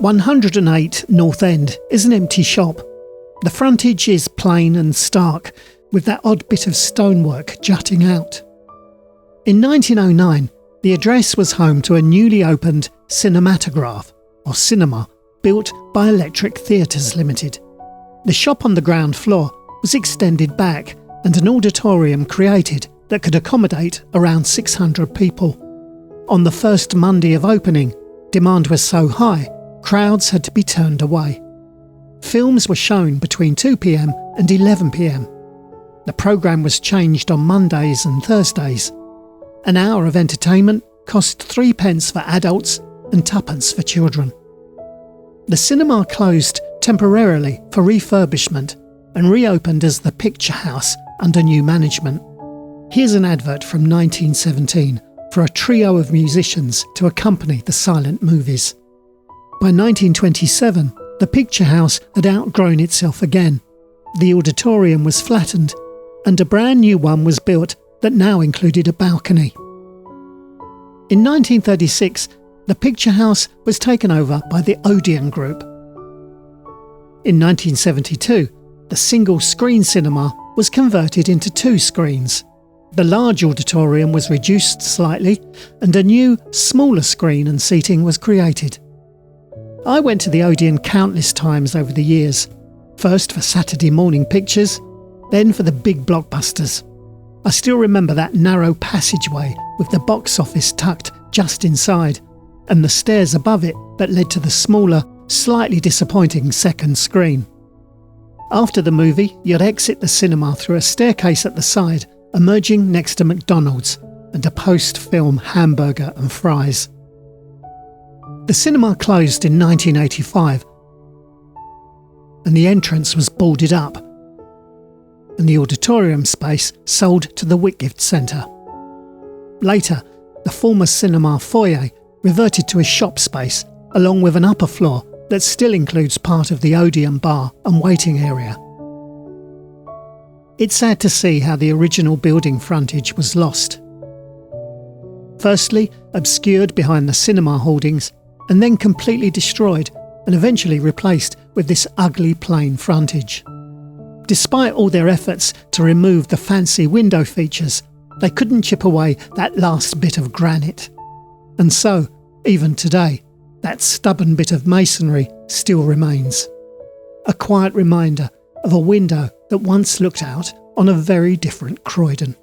108 North End is an empty shop. The frontage is plain and stark, with that odd bit of stonework jutting out. In 1909, the address was home to a newly opened cinematograph, or cinema, built by Electric Theatres Limited. The shop on the ground floor was extended back and an auditorium created that could accommodate around 600 people. On the first Monday of opening, demand was so high, crowds had to be turned away. Films were shown between 2 p.m. and 11 p.m. The programme was changed on Mondays and Thursdays. An hour of entertainment cost 3p for adults and 2p for children. The cinema closed temporarily for refurbishment and reopened as the Picture House under new management. Here's an advert from 1917 for a trio of musicians to accompany the silent movies. By 1927, the Picture House had outgrown itself again. The auditorium was flattened and a brand new one was built that now included a balcony. In 1936, the Picture House was taken over by the Odeon Group. In 1972, the single-screen cinema was converted into 2 screens. The large auditorium was reduced slightly and a new, smaller screen and seating was created. I went to the Odeon countless times over the years, first for Saturday morning pictures, then for the big blockbusters. I still remember that narrow passageway with the box office tucked just inside, and the stairs above it that led to the smaller, slightly disappointing second screen. After the movie, you'd exit the cinema through a staircase at the side, emerging next to McDonald's and a post-film hamburger and fries. The cinema closed in 1985, and the entrance was boarded up, and the auditorium space sold to the Whitgift Centre. Later, the former cinema foyer reverted to a shop space, along with an upper floor that still includes part of the Odeon bar and waiting area. It's sad to see how the original building frontage was lost. Firstly, obscured behind the cinema hoardings, and then completely destroyed and eventually replaced with this ugly plain frontage. Despite all their efforts to remove the fancy window features, they couldn't chip away that last bit of granite. And so, even today, that stubborn bit of masonry still remains. A quiet reminder of a window that once looked out on a very different Croydon.